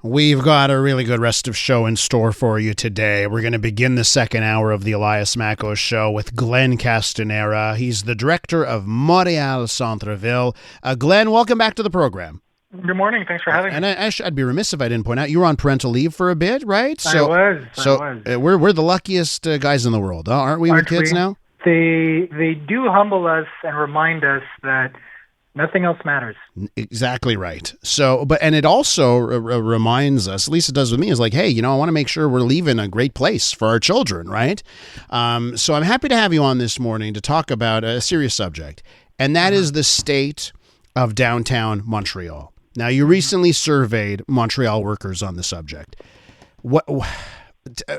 We've got a really good rest of show in store for you today. We're going to begin the second hour of the Elias Macko Show with Glenn Castanheira. He's the director of Montreal Centre-Ville. Glenn, welcome back to the program. Good morning. Thanks for having me. And I'd be remiss if I didn't point out you were on parental leave for a bit, right? I was. We're the luckiest guys in the world, aren't we, with kids now? They do humble us and remind us that nothing else matters. Exactly right. So, and it also reminds us, at least it does with me, is like, hey, I want to make sure we're leaving a great place for our children, right? So I'm happy to have you on this morning to talk about a serious subject, and that is the state of downtown Montreal. Now, you recently surveyed Montreal workers on the subject. What,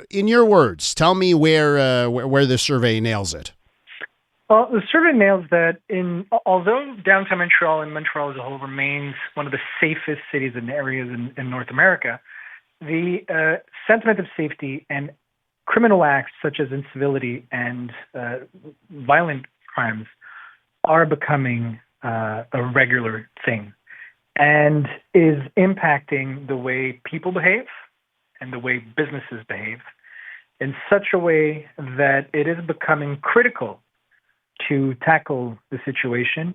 in your words, tell me where the survey nails it. Well, the survey nails that although downtown Montreal and Montreal as a whole remains one of the safest cities and areas in North America, the sentiment of safety and criminal acts such as incivility and violent crimes are becoming a regular thing and is impacting the way people behave and the way businesses behave in such a way that it is becoming critical to tackle the situation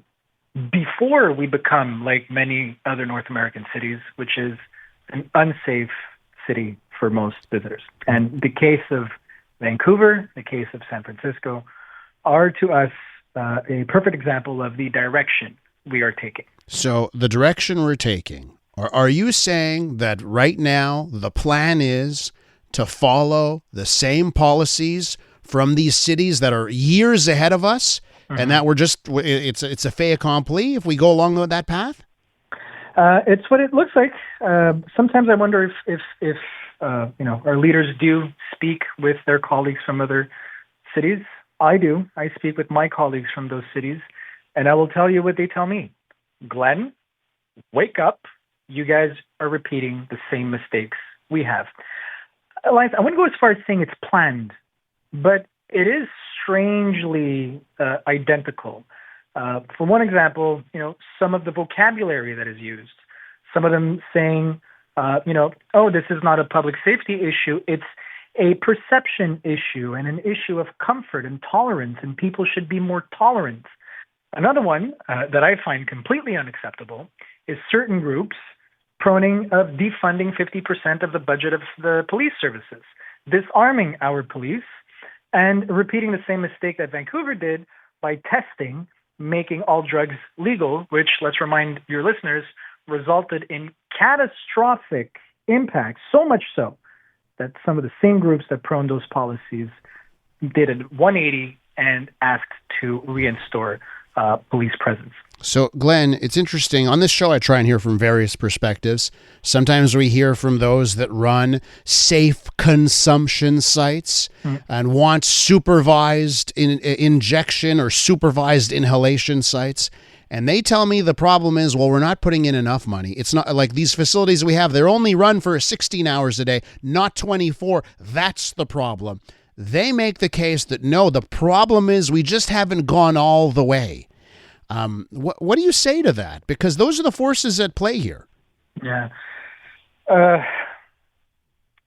before we become like many other North American cities, which is an unsafe city for most visitors. And the case of Vancouver, the case of San Francisco, are to us a perfect example of the direction we are taking. So the direction we're taking, are you saying that right now the plan is to follow the same policies from these cities that are years ahead of us, and that we're just, it's a fait accompli if we go along that path? It's what it looks like. Sometimes I wonder if our leaders do speak with their colleagues from other cities. I do. I speak with my colleagues from those cities, and I will tell you what they tell me. Glenn, wake up. You guys are repeating the same mistakes we have. Elias, I wouldn't go as far as saying it's planned, but it is strangely identical. For one example, some of the vocabulary that is used, some of them saying, oh, this is not a public safety issue. It's a perception issue and an issue of comfort and tolerance, and people should be more tolerant. Another one that I find completely unacceptable is certain groups proning of defunding 50% of the budget of the police services, disarming our police, and repeating the same mistake that Vancouver did by testing, making all drugs legal, which, let's remind your listeners, resulted in catastrophic impact, so much so that some of the same groups that prone those policies did a 180 and asked to reinstore police presence. So, Glenn, it's interesting. On this show, I try and hear from various perspectives. Sometimes we hear from those that run safe consumption sites and want supervised injection or supervised inhalation sites. And they tell me the problem is, well, we're not putting in enough money. It's not like these facilities we have, they're only run for 16 hours a day, not 24. That's the problem. They make the case that, no, the problem is we just haven't gone all the way. What do you say to that? Because those are the forces at play here. Yeah.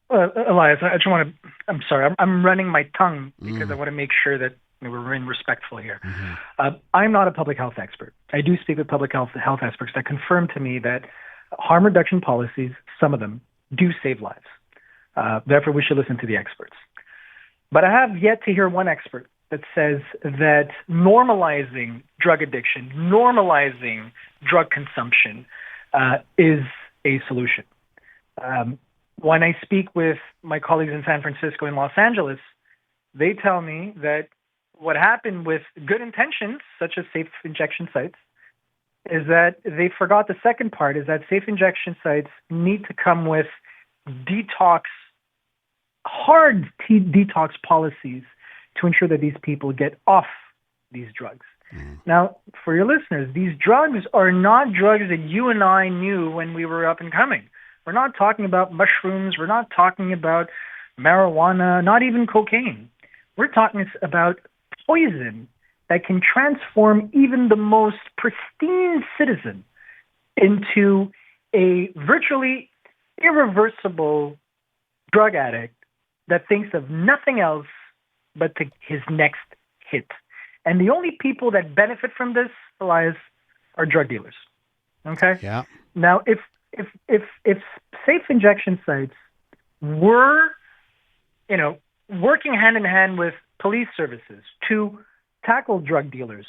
Elias, I just want to, I'm sorry, I'm running my tongue because I want to make sure that we're being respectful here. I'm not a public health expert. I do speak with public health experts that confirm to me that harm reduction policies, some of them, do save lives. Therefore, we should listen to the experts. But I have yet to hear one expert that says that normalizing drug addiction, normalizing drug consumption is a solution. When I speak with my colleagues in San Francisco and Los Angeles, they tell me that what happened with good intentions, such as safe injection sites, is that they forgot the second part, is that safe injection sites need to come with hard detox policies to ensure that these people get off these drugs. Now, for your listeners, these drugs are not drugs that you and I knew when we were up and coming. We're not talking about mushrooms. We're not talking about marijuana, not even cocaine. We're talking about poison that can transform even the most pristine citizen into a virtually irreversible drug addict that thinks of nothing else but his next hit. And the only people that benefit from this, Elias, are drug dealers. Okay? Yeah. Now, if safe injection sites were, working hand in hand with police services to tackle drug dealers,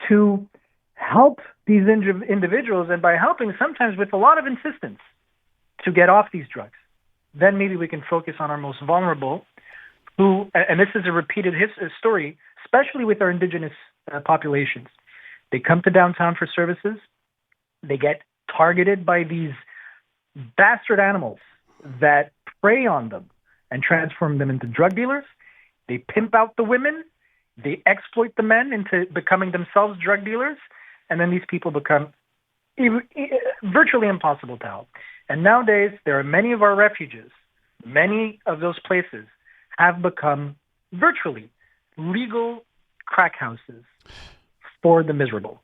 to help these individuals, and by helping sometimes with a lot of insistence to get off these drugs, then maybe we can focus on our most vulnerable, who, and this is a repeated story, especially with our indigenous populations. They come to downtown for services. They get targeted by these bastard animals that prey on them and transform them into drug dealers. They pimp out the women. They exploit the men into becoming themselves drug dealers. And then these people become virtually impossible to help. And nowadays, there are many of our refuges, many of those places have become virtually legal crack houses for the miserable.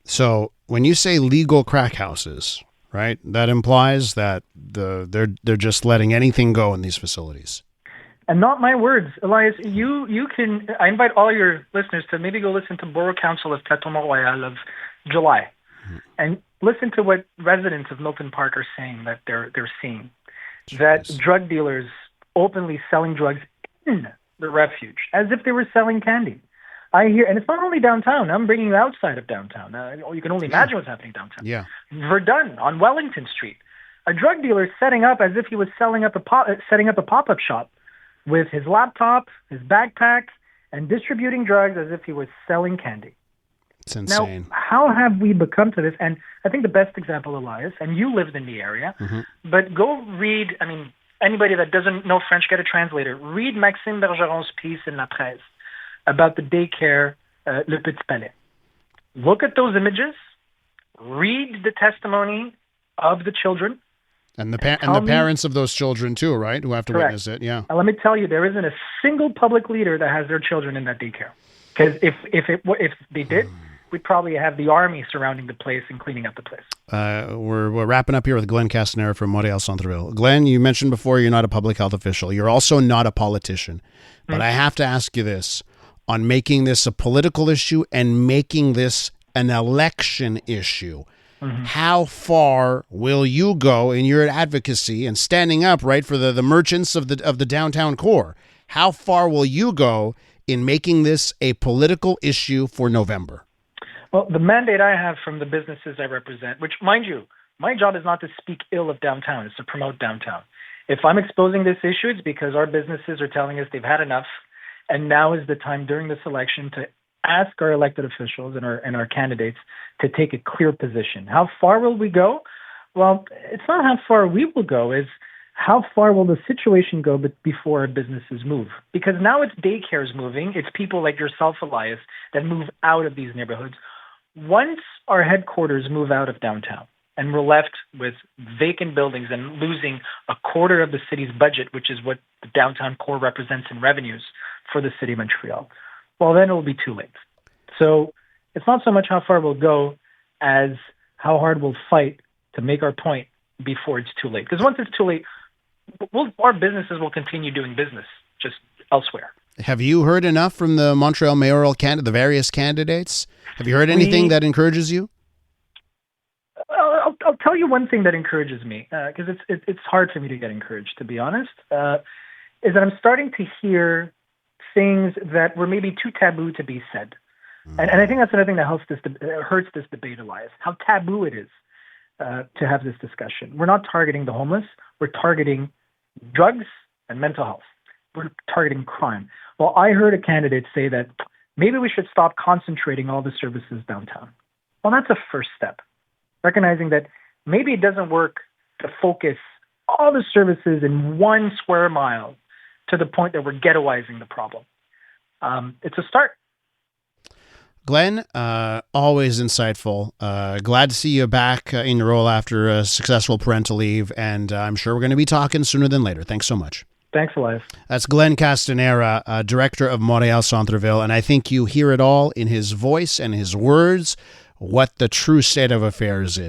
So when you say legal crack houses, right, that implies that they're just letting anything go in these facilities. And not my words, Elias. You can. I invite all your listeners to maybe go listen to Borough Council of Montreal of July, and listen to what residents of Milton Park are saying that they're seeing. Jeez. That drug dealers openly selling drugs in the refuge as if they were selling candy. I hear, and it's not only downtown. I'm bringing you outside of downtown. You can only imagine what's happening downtown. Yeah, Verdun on Wellington Street, a drug dealer setting up as if he was setting up a pop-up shop with his laptop, his backpack, and distributing drugs as if he was selling candy. It's insane. Now, how have we become to this? And I think the best example, Elias, and you lived in the area, but go read, anybody that doesn't know French, get a translator. Read Maxime Bergeron's piece in La Presse about the daycare, Le Petit Palais. Look at those images. Read the testimony of the children. And the parents of those children too, right? Who have to witness it, yeah. And let me tell you, there isn't a single public leader that has their children in that daycare. Because if they did, we'd probably have the army surrounding the place and cleaning up the place. We're wrapping up here with Glenn Castanheira from Montreal Centre-Ville. Glenn, you mentioned before you're not a public health official. You're also not a politician. But I have to ask you this. On making this a political issue and making this an election issue, how far will you go in your advocacy and standing up, right, for the merchants of the downtown core? How far will you go in making this a political issue for November? Well, the mandate I have from the businesses I represent, which, mind you, my job is not to speak ill of downtown, it's to promote downtown. If I'm exposing this issue, it's because our businesses are telling us they've had enough, and now is the time during this election to ask our elected officials and our candidates to take a clear position. How far will we go? Well, it's not how far we will go, it's how far will the situation go before our businesses move? Because now it's daycares moving, it's people like yourself, Elias, that move out of these neighborhoods. Once our headquarters move out of downtown and we're left with vacant buildings and losing a quarter of the city's budget, which is what the downtown core represents in revenues for the city of Montreal, well, then it will be too late. So it's not so much how far we'll go as how hard we'll fight to make our point before it's too late. Because once it's too late, our businesses will continue doing business just elsewhere. Have you heard enough from the Montreal mayoral the various candidates? Have you heard anything that encourages you? I'll tell you one thing that encourages me, because it's hard for me to get encouraged, to be honest, is that I'm starting to hear things that were maybe too taboo to be said. And I think that's another thing that hurts this debate, Elias, how taboo it is to have this discussion. We're not targeting the homeless. We're targeting drugs and mental health. We're targeting crime. Well, I heard a candidate say that maybe we should stop concentrating all the services downtown. Well, that's a first step. Recognizing that maybe it doesn't work to focus all the services in 1 square mile to the point that we're ghettoizing the problem. It's a start. Glenn, always insightful. Glad to see you back in your role after a successful parental leave, and I'm sure we're going to be talking sooner than later. Thanks so much. Thanks, Elias. That's Glenn Castanheira, director of Montreal Centre-Ville, and I think you hear it all in his voice and his words, what the true state of affairs is.